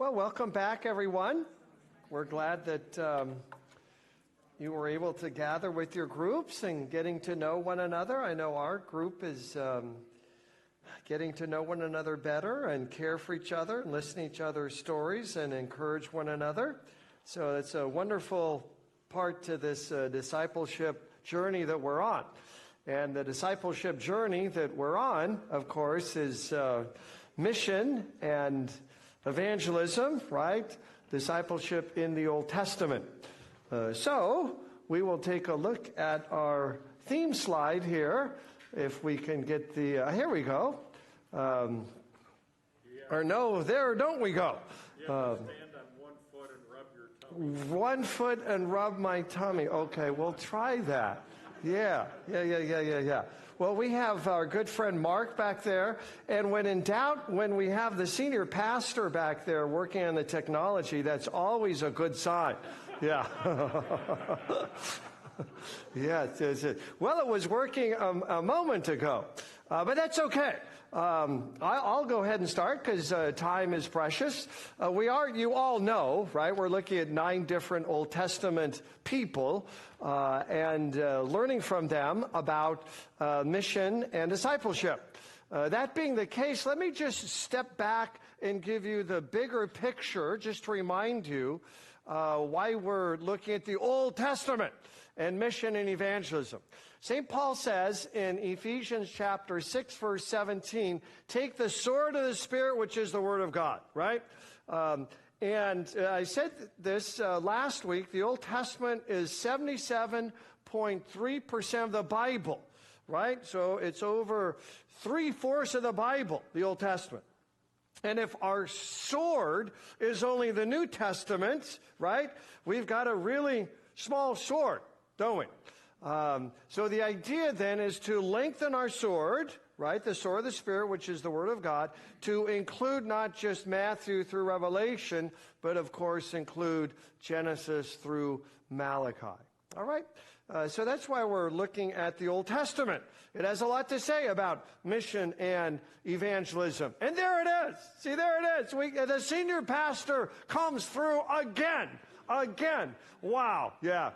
Well, welcome back, everyone. We're glad that you were able to gather with your groups and getting to know one another. I know our group is getting to know one another better and care for each other and listen to each other's stories and encourage one another. So it's a wonderful part to this discipleship journey that we're on. And the discipleship journey that we're on, of course, is mission and evangelism, right? Discipleship in the Old Testament. So we will take a look at our theme slide here. If we can get the, here we go. Or no, there don't we go. You have to stand on 1 foot and rub your tummy. 1 foot and rub my tummy. Okay, we'll try that. Yeah. Well, we have our good friend Mark back there, and when in doubt, when we have the senior pastor back there working on the technology, that's always a good sign. Yeah. Yeah. Well, it was working a moment ago, but that's okay. I'll go ahead and start because time is precious. You all know, right? We're looking at 9 different Old Testament people and learning from them about mission and discipleship. That being the case, let me just step back and give you the bigger picture, just to remind you why we're looking at the Old Testament and mission and evangelism. St. Paul says in Ephesians chapter 6, verse 17, take the sword of the Spirit, which is the Word of God, right? And I said this last week, the Old Testament is 77.3% of the Bible, right? So it's over 3/4 of the Bible, the Old Testament. And if our sword is only the New Testament, right, we've got a really small sword, don't we? So the idea then is to lengthen our sword, right, the sword of the Spirit, which is the Word of God, to include not just Matthew through Revelation, but of course include Genesis through Malachi. All right? So that's why we're looking at the Old Testament. It has a lot to say about mission and evangelism. And there it is. See, there it is. The senior pastor comes through again. Wow. Yeah.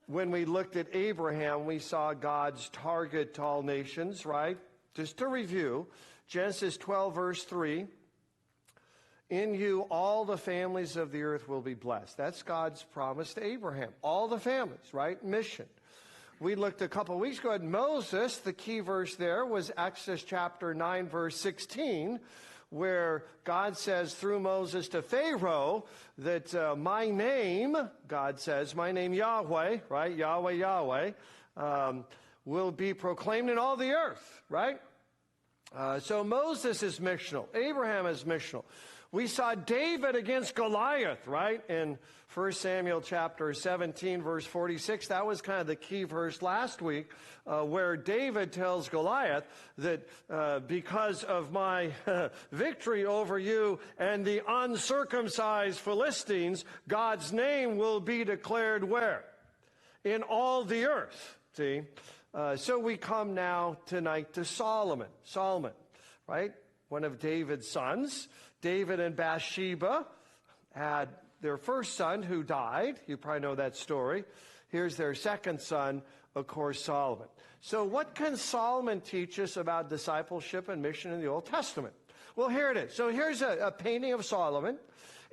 When we looked at Abraham, we saw God's target to all nations, right? Just to review, Genesis 12, verse 3, in you all the families of the earth will be blessed. That's God's promise to Abraham. All the families, right? Mission. We looked a couple of weeks ago at Moses. The key verse there was Exodus chapter 9, verse 16, where God says through Moses to Pharaoh that my name, God says, my name Yahweh, right? Yahweh, will be proclaimed in all the earth, right? So Moses is missional. Abraham is missional. We saw David against Goliath, right? In 1 Samuel chapter 17, verse 46. That was kind of the key verse last week, where David tells Goliath that because of my victory over you and the uncircumcised Philistines, God's name will be declared where? In all the earth. See? So we come now tonight to Solomon. Solomon, right? One of David's sons. David and Bathsheba had their first son who died. You probably know that story. Here's their second son, of course, Solomon. So what can Solomon teach us about discipleship and mission in the Old Testament? Well, here it is. So here's a painting of Solomon.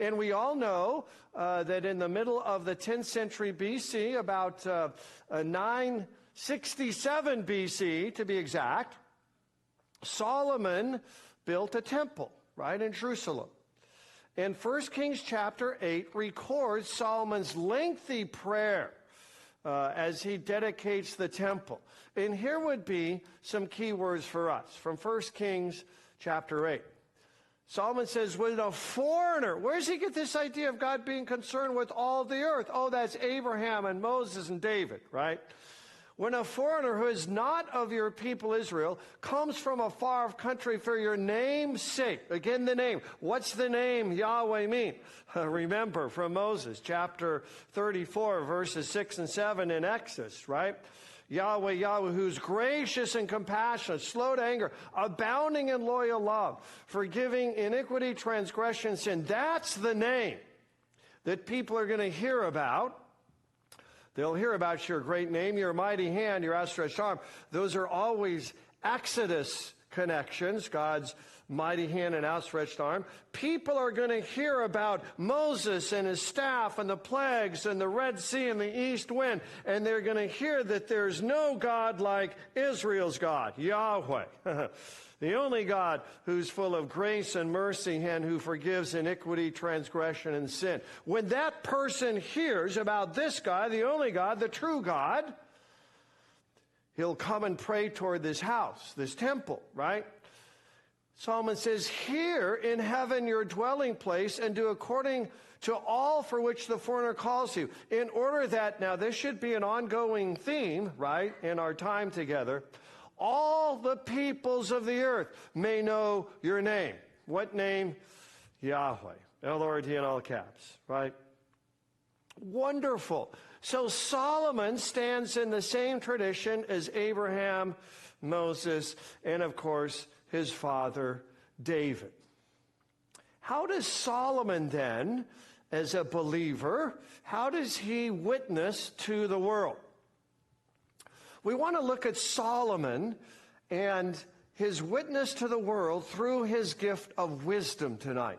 And we all know that in the middle of the 10th century BC, about 967 BC to be exact, Solomon built a temple, right, in Jerusalem. And 1 Kings chapter 8 records Solomon's lengthy prayer as he dedicates the temple. And here would be some key words for us from 1 Kings chapter 8. Solomon says, when a foreigner, where does he get this idea of God being concerned with all the earth? Oh, that's Abraham and Moses and David, right? When a foreigner who is not of your people Israel comes from a far-off country for your name's sake. Again, the name. What's the name Yahweh mean? Remember from Moses, chapter 34, verses 6 and 7 in Exodus, right? Yahweh, Yahweh, who's gracious and compassionate, slow to anger, abounding in loyal love, forgiving iniquity, transgression, sin. That's the name that people are going to hear about. They'll hear about your great name, your mighty hand, your outstretched arm. Those are always Exodus connections, God's mighty hand and outstretched arm. People are going to hear about Moses and his staff and the plagues and the Red Sea and the east wind. And they're going to hear that there's no God like Israel's God, Yahweh. The only God who's full of grace and mercy and who forgives iniquity, transgression, and sin. When that person hears about this God, the only God, the true God, he'll come and pray toward this house, this temple, right? Solomon says, here in heaven your dwelling place, and do according to all for which the foreigner calls you. In order that, now this should be an ongoing theme, right, in our time together, all the peoples of the earth may know your name. What name? Yahweh. L-O-R-D in all caps, right? Wonderful. So Solomon stands in the same tradition as Abraham, Moses, and of course, his father, David. How does Solomon then, as a believer, how does he witness to the world? We want to look at Solomon and his witness to the world through his gift of wisdom tonight.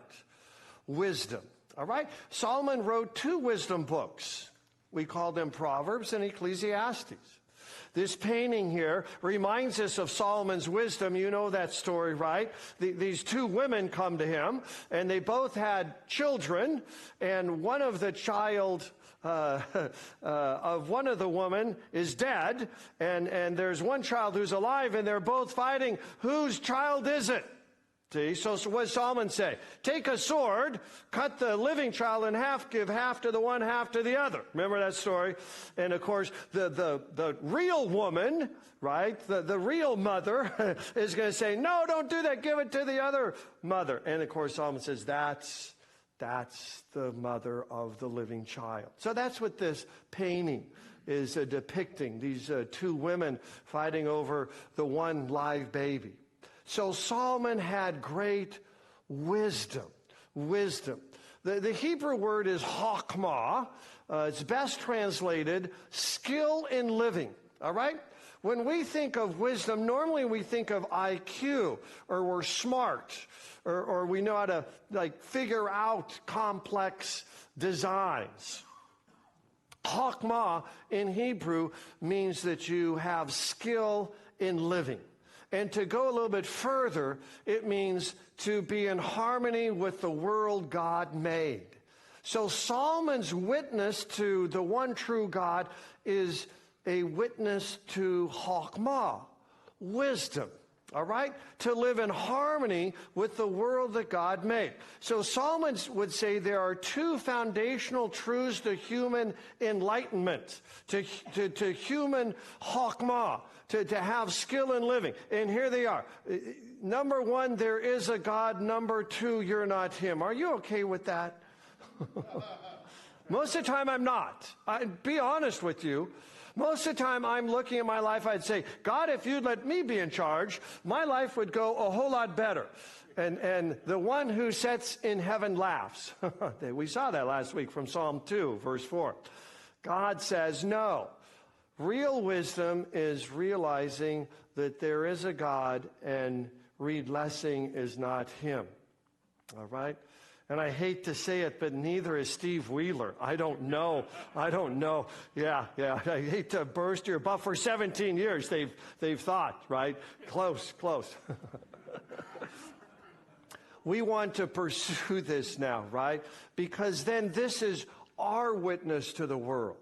Wisdom, all right? Solomon wrote 2 wisdom books. We call them Proverbs and Ecclesiastes. This painting here reminds us of Solomon's wisdom. You know that story, right? These 2 women come to him, and they both had children, and one of the child of one of the women is dead, and there's one child who's alive, and they're both fighting. Whose child is it? See, so what does Solomon say? Take a sword, cut the living child in half, give half to the one, half to the other. Remember that story? And of course, the real woman, right, the real mother is going to say, no, don't do that, give it to the other mother. And of course, Solomon says, that's the mother of the living child. So that's what this painting is depicting, these 2 women fighting over the one live baby. So Solomon had great wisdom. Wisdom. The Hebrew word is chokmah. It's best translated skill in living. All right? When we think of wisdom, normally we think of IQ, or we're smart, or we know how to figure out complex designs. Chokmah in Hebrew means that you have skill in living. And to go a little bit further, it means to be in harmony with the world God made. So Solomon's witness to the one true God is a witness to chokmah, wisdom. All right? To live in harmony with the world that God made. So Solomon would say there are 2 foundational truths to human enlightenment, to human chokmah, to have skill in living. And here they are. Number 1, there is a God. Number 2, you're not him. Are you okay with that? Most of the time I'm not. I'd be honest with you. Most of the time I'm looking at my life, I'd say, God, if you'd let me be in charge, my life would go a whole lot better. And the one who sits in heaven laughs. We saw that last week from Psalm 2, verse 4. God says no. Real wisdom is realizing that there is a God and Reed Lessing is not him. All right? And I hate to say it, but neither is Steve Wheeler. I don't know. Yeah. I hate to burst your bubble. For 17 years, they've thought, right? Close. We want to pursue this now, right? Because then this is our witness to the world.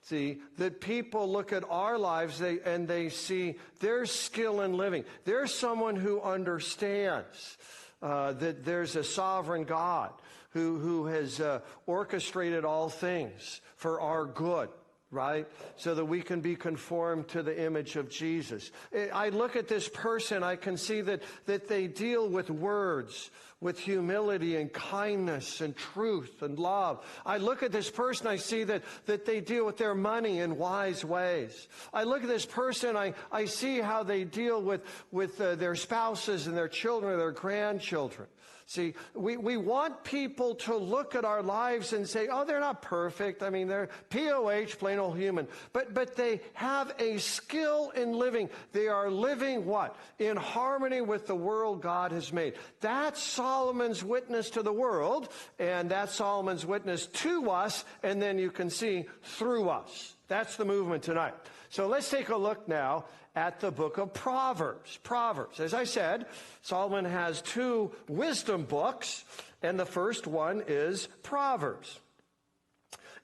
See, that people look at our lives and they see their skill in living. There's someone who understands that there's a sovereign God who has orchestrated all things for our good. right? So that we can be conformed to the image of Jesus. I look at this person, I can see that they deal with words, with humility and kindness and truth and love. I look at this person, I see that they deal with their money in wise ways. I look at this person, I see how they deal with their spouses and their children and their grandchildren. See, we want people to look at our lives and say, oh, they're not perfect. I mean, they're POH, plain old human. But they have a skill in living. They are living what? In harmony with the world God has made. That's Solomon's witness to the world, and that's Solomon's witness to us, and then you can see through us. That's the movement tonight. So let's take a look now at the book of Proverbs. Proverbs. As I said, Solomon has 2 wisdom books, and the first one is Proverbs.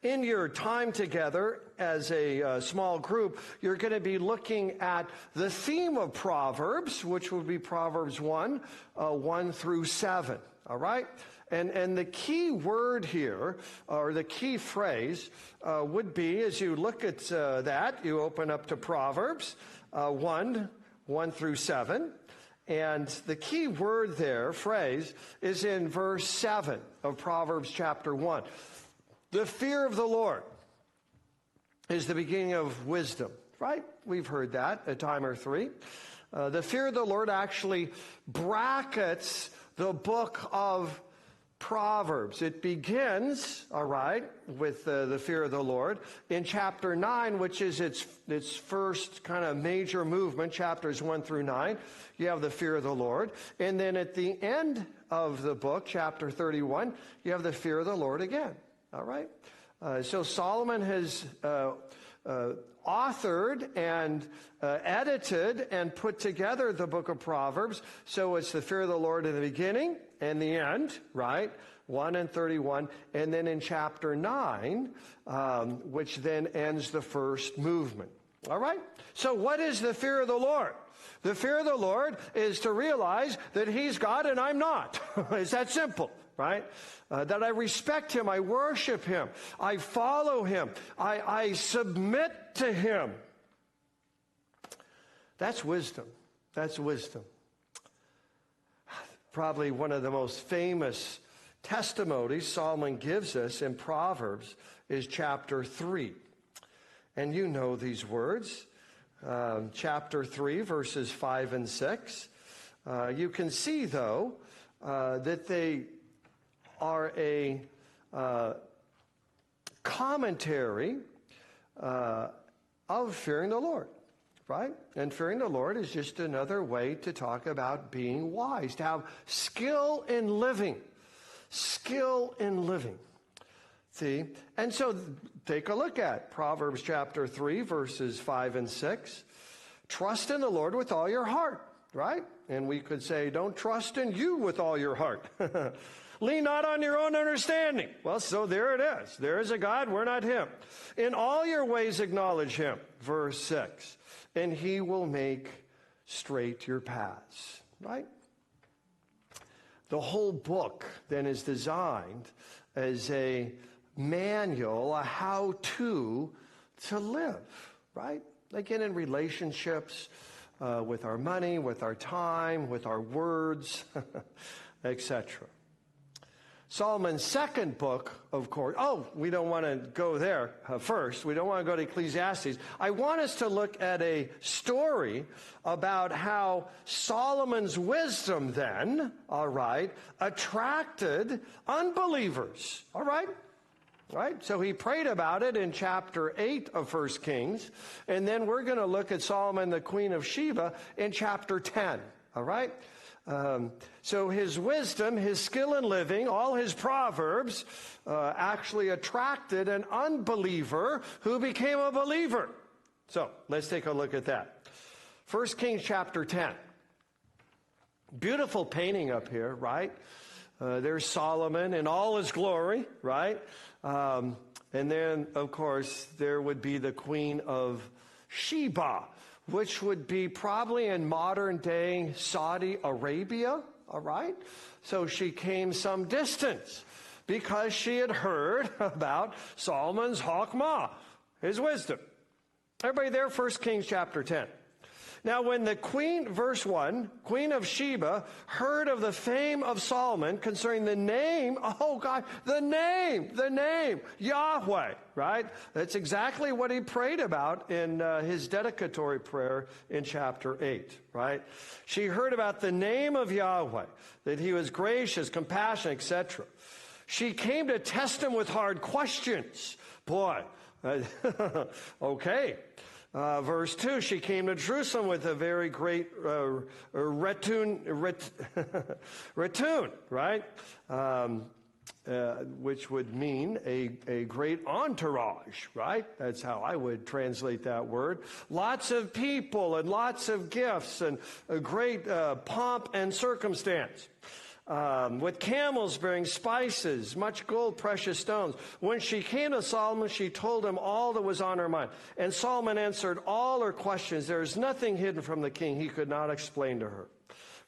In your time together as a small group, you're going to be looking at the theme of Proverbs, which would be Proverbs 1 through 7. All right? And the key word here, or the key phrase, would be, as you look at that, you open up to Proverbs 1 through 7. And the key word there, phrase, is in verse 7 of Proverbs chapter 1. The fear of the Lord is the beginning of wisdom, right? We've heard that a time or 3. The fear of the Lord actually brackets the book of Proverbs. It begins, all right, with the fear of the Lord in chapter 9, which is its first kind of major movement, chapters 1 through 9. You have the fear of the Lord. And then at the end of the book, chapter 31, you have the fear of the Lord again. All right? So Solomon has authored and edited and put together the book of Proverbs. So it's the fear of the Lord in the beginning and the end, right? 1 and 31. And then in chapter 9, which then ends the first movement. All right? So what is the fear of the Lord? The fear of the Lord is to realize that He's God and I'm not. It's that simple, right? That I respect Him, I worship Him, I follow Him, I submit to Him. That's wisdom. That's wisdom. Probably one of the most famous testimonies Solomon gives us in Proverbs is chapter 3. And you know these words. Chapter 3, verses 5 and 6. You can see, though, that they are a commentary of fearing the Lord, right? And fearing the Lord is just another way to talk about being wise, to have skill in living. Skill in living. See? And so take a look at Proverbs chapter 3, verses 5 and 6. Trust in the Lord with all your heart, right? And we could say, don't trust in you with all your heart. Lean not on your own understanding. Well, so there it is. There is a God, we're not Him. In all your ways acknowledge Him, verse 6, and He will make straight your paths, right? The whole book then is designed as a manual, a how-to live, right? Again, in relationships, with our money, with our time, with our words, etc. Solomon's second book, of course, we don't want to go there first. We don't want to go to Ecclesiastes. I want us to look at a story about how Solomon's wisdom then, all right, attracted unbelievers, all right? Right? So he prayed about it in chapter 8 of 1 Kings. And then we're going to look at Solomon, the Queen of Sheba, in chapter 10. All right? So his wisdom, his skill in living, all his proverbs actually attracted an unbeliever who became a believer. So let's take a look at that. 1 Kings chapter 10. Beautiful painting up here, right? There's Solomon in all his glory, right? And then, of course, there would be the Queen of Sheba, which would be probably in modern-day Saudi Arabia, all right? So she came some distance because she had heard about Solomon's Chokmah, His wisdom. Everybody there, 1 Kings chapter 10. Now, when the queen, verse 1, Queen of Sheba, heard of the fame of Solomon concerning the name, oh God, the name, Yahweh, right? That's exactly what he prayed about in his dedicatory prayer in chapter 8, right? She heard about the name of Yahweh, that he was gracious, compassionate, etc. She came to test him with hard questions. Boy, okay. Verse 2, she came to Jerusalem with a very great ratoon, right? Which would mean a great entourage, right? That's how I would translate that word. Lots of people and lots of gifts and a great pomp and circumstance. With camels bearing spices, much gold, precious stones. When she came to Solomon, she told him all that was on her mind. And Solomon answered all her questions. There is nothing hidden from the king he could not explain to her.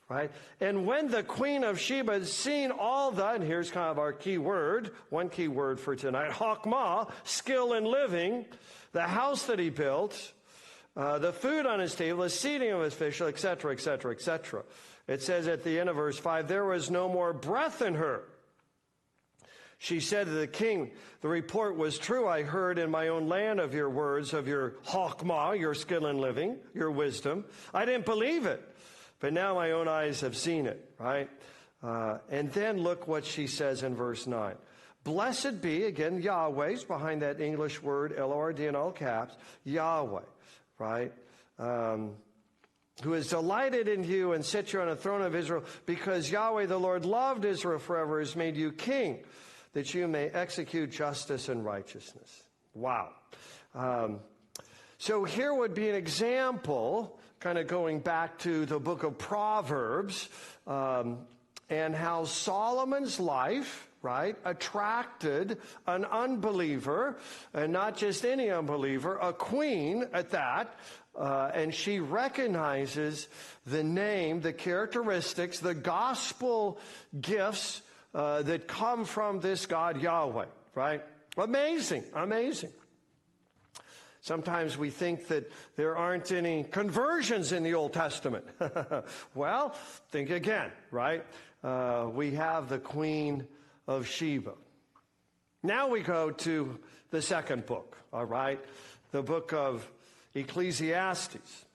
Right? And when the queen of Sheba had seen all that, and here's kind of our key word, one key word for tonight, Chokmah, skill in living, the house that he built, the food on his table, the seating of his official, etc., etc., etc. It says at the end of verse 5, there was no more breath in her. She said to the king, the report was true. I heard in my own land of your words, of your Chokmah, your skill in living, your wisdom. I didn't believe it, but now my own eyes have seen it, right? And then look what she says in verse 9. Blessed be, again, Yahweh's behind that English word, L-O-R-D in all caps, Yahweh, right? Who has delighted in you and set you on the throne of Israel, because Yahweh the Lord loved Israel forever, has made you king, that you may execute justice and righteousness. Wow. So here would be an example, kind of going back to the book of Proverbs, and how Solomon's life, right, attracted an unbeliever, and not just any unbeliever, a queen at that, and she recognizes the name, the characteristics, the gospel gifts that come from this God Yahweh, right? Amazing, amazing. Sometimes we think that there aren't any conversions in the Old Testament. Well, think again, right? We have the Queen of Sheba. Now we go to the second book, all right? The book of Ecclesiastes.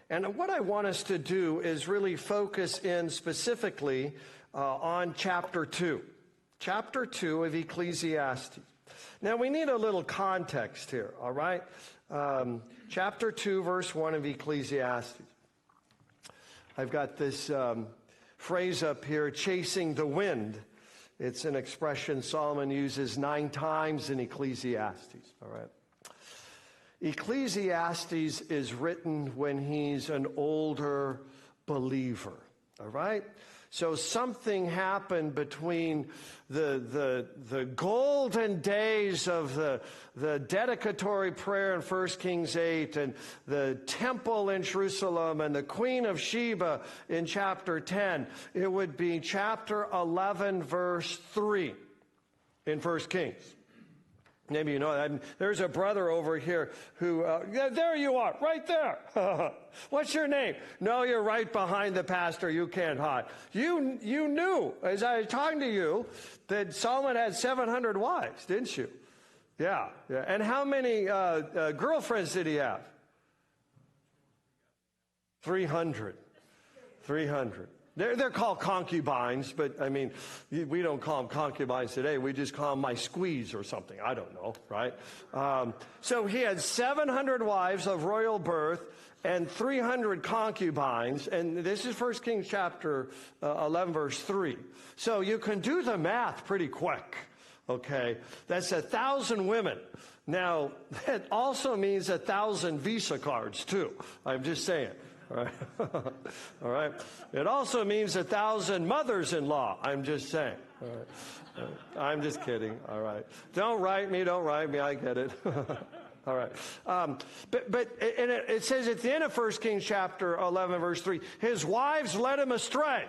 And what I want us to do is really focus in specifically on chapter 2. Chapter 2 of Ecclesiastes. Now we need a little context here, all right? Chapter 2, verse 1 of Ecclesiastes. I've got this phrase up here, chasing the wind. It's an expression Solomon uses 9 times in Ecclesiastes, all right? Ecclesiastes is written when he's an older believer, all right? So something happened between the golden days of the dedicatory prayer in 1 Kings 8 and the temple in Jerusalem and the Queen of Sheba in chapter 10. It would be chapter 11, verse 3 in 1 Kings. Maybe you know that. There's a brother over here who, there you are, right there. What's your name? No, you're right behind the pastor. You can't hide. You knew, as I was talking to you, that Solomon had 700 wives, didn't you? Yeah. And how many girlfriends did he have? 300. 300. They're called concubines, but I mean, we don't call them concubines today. We just call them my squeeze or something. I don't know, right? So he had 700 wives of royal birth and 300 concubines. And this is 1 Kings chapter 11, verse 3. So you can do the math pretty quick, okay? That's 1,000 women. Now, that also means 1,000 Visa cards, too. I'm just saying. All right. All right. It also means 1,000 mothers-in-law. I'm just saying. All right. I'm just kidding. All right. Don't write me. I get it. All right. But it says at the end of 1 Kings chapter 11, verse 3, his wives led him astray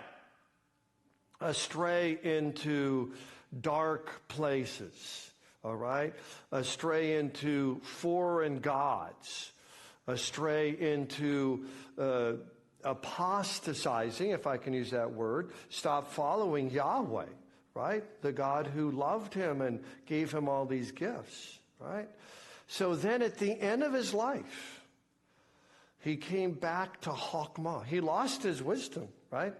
into dark places. all right? Astray into foreign gods, astray into apostatizing, if I can use that word, stop following Yahweh, right? The God who loved him and gave him all these gifts, right? So then at the end of his life, he came back to Chokmah. He lost his wisdom, right?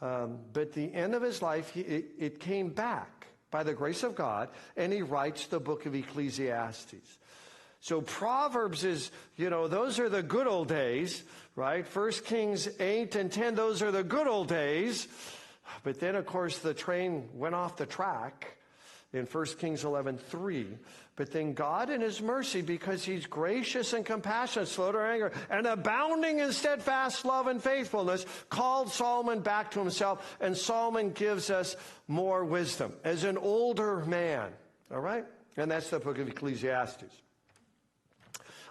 But at the end of his life, it came back by the grace of God, and he writes the book of Ecclesiastes. So Proverbs is, those are the good old days, right? 1 Kings 8 and 10, those are the good old days. But then, of course, the train went off the track in 1 Kings 11:3. But then God in his mercy, because he's gracious and compassionate, slow to anger, and abounding in steadfast love and faithfulness, called Solomon back to himself. And Solomon gives us more wisdom as an older man. All right? And that's the book of Ecclesiastes.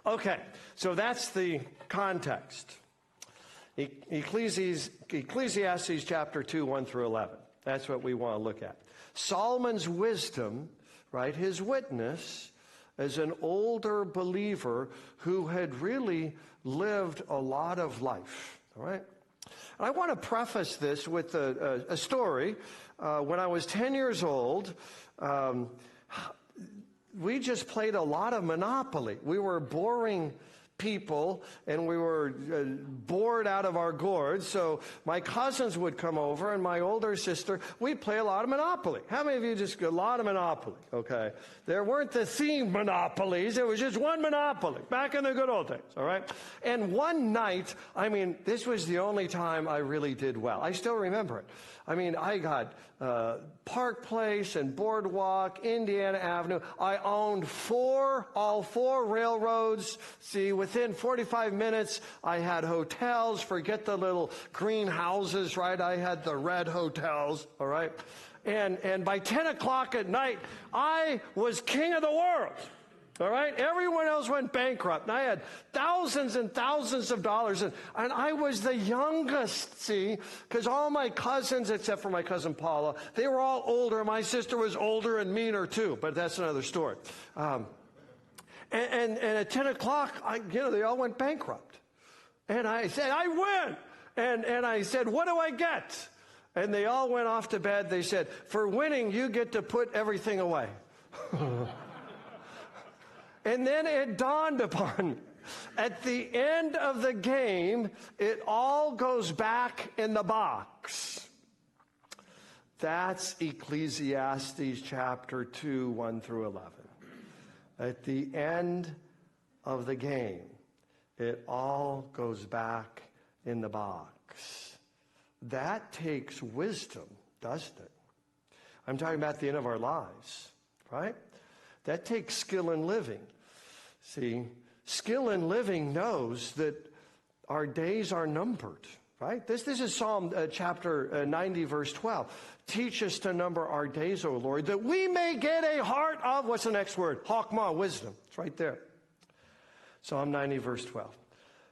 Okay, so that's the context. Ecclesiastes chapter 2, 1 through 11. That's what we want to look at. Solomon's wisdom, right, his witness as an older believer who had really lived a lot of life, all right? And I want to preface this with a story. When I was 10 years old, we just played a lot of Monopoly. We were boring people, and we were bored out of our gourds. So my cousins would come over, and my older sister, we'd play a lot of Monopoly. How many of you just a lot of Monopoly? Okay. There weren't the themed Monopolies. It was just one Monopoly back in the good old days. All right. And one night, this was the only time I really did well. I still remember it. I got Park Place and Boardwalk, Indiana Avenue. I owned all four railroads. See, within 45 minutes, I had hotels. Forget the little green houses, right? I had the red hotels, all right? And by 10 o'clock at night, I was king of the world. All right? Everyone else went bankrupt. And I had thousands and thousands of dollars. And I was the youngest, see, because all my cousins, except for my cousin Paula, they were all older. My sister was older and meaner, too. But that's another story. And at 10 o'clock, they all went bankrupt. And I said, I win. And I said, what do I get? And they all went off to bed. They said, for winning, you get to put everything away. And then it dawned upon me, at the end of the game, it all goes back in the box. That's Ecclesiastes chapter 2, 1 through 11. At the end of the game, it all goes back in the box. That takes wisdom, doesn't it? I'm talking about the end of our lives, right? That takes skill in living. See, skill in living knows that our days are numbered, right? This is Psalm chapter 90, verse 12. Teach us to number our days, O Lord, that we may get a heart of, what's the next word? Chokmah, wisdom. It's right there. Psalm 90, verse 12.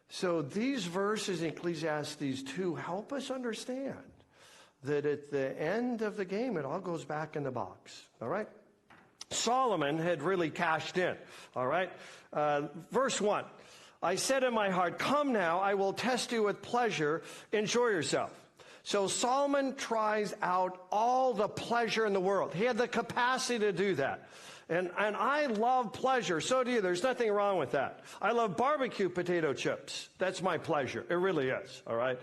So these verses in Ecclesiastes 2 help us understand that at the end of the game, it all goes back in the box, all right? Solomon had really cashed in, all right? Verse 1, I said in my heart, come now, I will test you with pleasure, enjoy yourself. So Solomon tries out all the pleasure in the world. He had the capacity to do that. And I love pleasure. So do you. There's nothing wrong with that. I love barbecue potato chips. That's my pleasure. It really is, all right?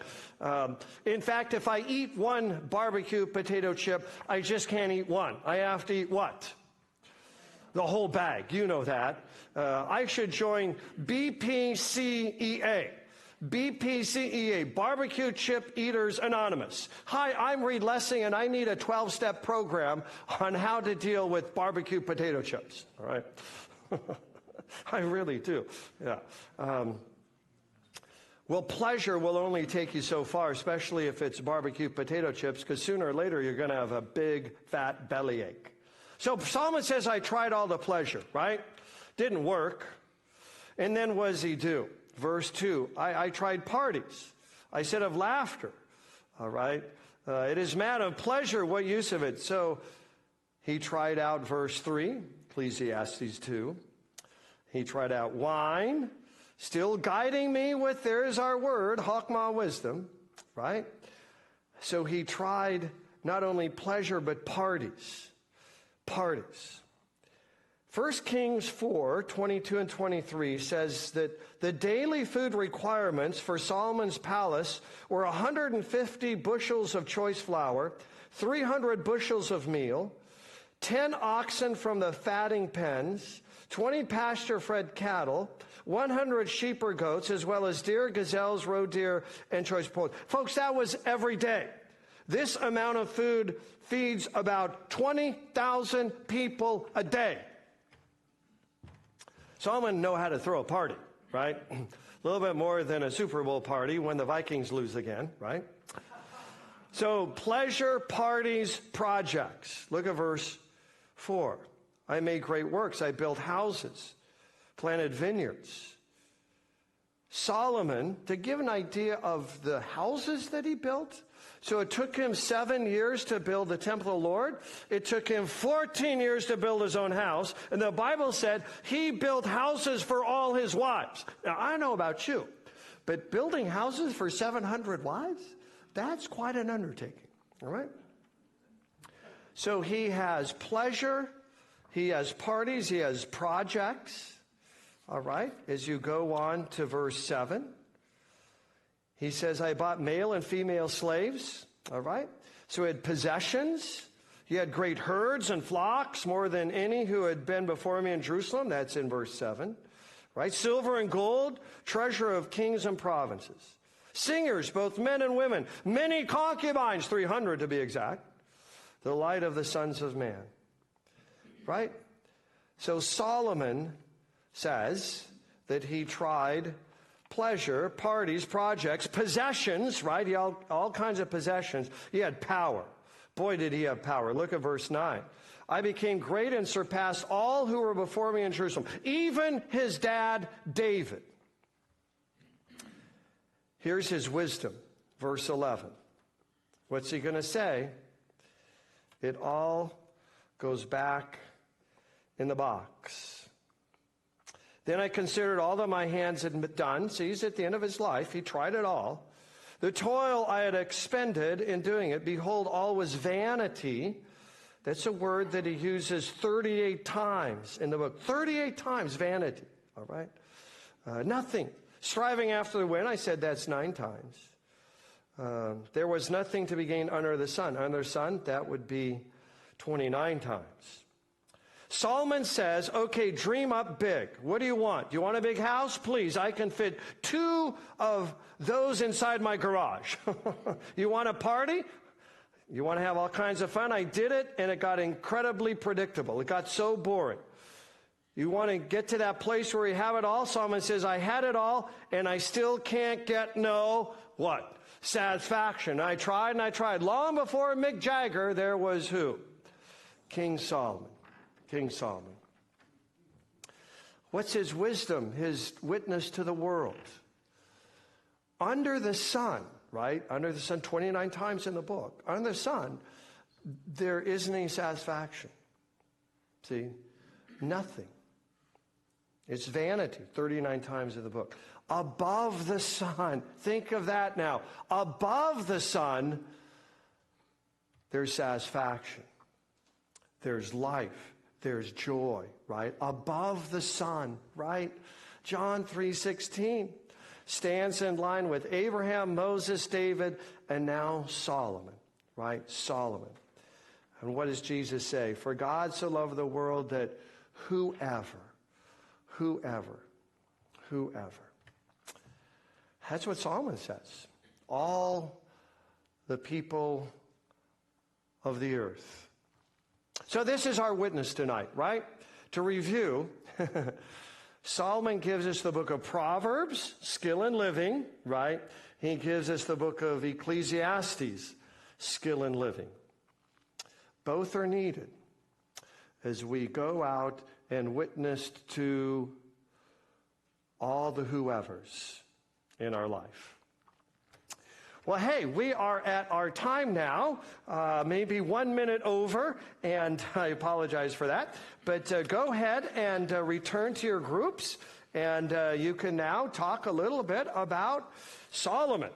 In fact, if I eat one barbecue potato chip, I just can't eat one. I have to eat what? The whole bag. You know that. I should join BPCEA. BPCEA, Barbecue Chip Eaters Anonymous. Hi, I'm Reed Lessing, and I need a 12-step program on how to deal with barbecue potato chips. All right? I really do. Yeah. Well, pleasure will only take you so far, especially if it's barbecue potato chips, because sooner or later you're going to have a big, fat bellyache. So Solomon says, I tried all the pleasure, right? Didn't work. And then what does he do? Verse 2, I tried parties. I said of laughter, all right? It is mad of pleasure, what use of it? So He tried out verse 3, Ecclesiastes 2. He tried out wine, still guiding me with, there's our word, Chokmah, wisdom, right? So he tried not only pleasure, but parties. Parties. 1 Kings 4, 22 and 23 says that the daily food requirements for Solomon's palace were 150 bushels of choice flour, 300 bushels of meal, 10 oxen from the fatting pens, 20 pasture-fed cattle, 100 sheep or goats, as well as deer, gazelles, roe deer, and choice poultry. Folks, that was every day. This amount of food feeds about 20,000 people a day. Solomon knew how to throw a party, right? A little bit more than a Super Bowl party when the Vikings lose again, right? So pleasure, parties, projects. Look at verse 4. I made great works. I built houses, planted vineyards. Solomon, to give an idea of the houses that he built, so it took him 7 years to build the temple of the Lord. It took him 14 years to build his own house. And the Bible said he built houses for all his wives. Now, I don't know about you, but building houses for 700 wives, that's quite an undertaking, all right? So he has pleasure, he has parties, he has projects, all right? As you go on to verse 7, he says, I bought male and female slaves, all right? So he had possessions. He had great herds and flocks, more than any who had been before me in Jerusalem. That's in verse 7, right? Silver and gold, treasure of kings and provinces. Singers, both men and women. Many concubines, 300 to be exact. The light of the sons of man, right? So Solomon says that he tried pleasure, parties, projects, possessions, right? He had all kinds of possessions. He had power. Boy, did he have power. Look at verse 9. I became great and surpassed all who were before me in Jerusalem, even his dad, David. Here's his wisdom, verse 11. What's he going to say? It all goes back in the box. Then I considered all that my hands had done. See, he's at the end of his life. He tried it all. The toil I had expended in doing it, behold, all was vanity. That's a word that he uses 38 times in the book. 38 times vanity, all right? Nothing. Striving after the wind, I said that's 9 times. There was nothing to be gained under the sun. Under the sun, that would be 29 times. Solomon says, okay, dream up big. What do you want? Do you want a big house? Please, I can fit 2 of those inside my garage. You want a party? You want to have all kinds of fun? I did it, and it got incredibly predictable. It got so boring. You want to get to that place where you have it all? Solomon says, I had it all, and I still can't get what? Satisfaction. I tried and I tried. Long before Mick Jagger, there was who? King Solomon. King Solomon. What's his wisdom, his witness to the world? Under the sun, right? Under the sun, 29 times in the book. Under the sun, there isn't any satisfaction. See? Nothing. It's vanity, 39 times in the book. Above the sun, think of that now. Above the sun, there's satisfaction. There's life. There's joy, right? Above the sun, right? John 3:16 stands in line with Abraham, Moses, David, and now Solomon, right? Solomon. And what does Jesus say? For God so loved the world that whoever. That's what Solomon says. All the people of the earth. So this is our witness tonight, right? To review, Solomon gives us the book of Proverbs, skill in living, right? He gives us the book of Ecclesiastes, skill in living. Both are needed as we go out and witness to all the whoever's in our life. Well, hey, we are at our time now, maybe 1 minute over, and I apologize for that. But go ahead and return to your groups, and you can now talk a little bit about Solomon.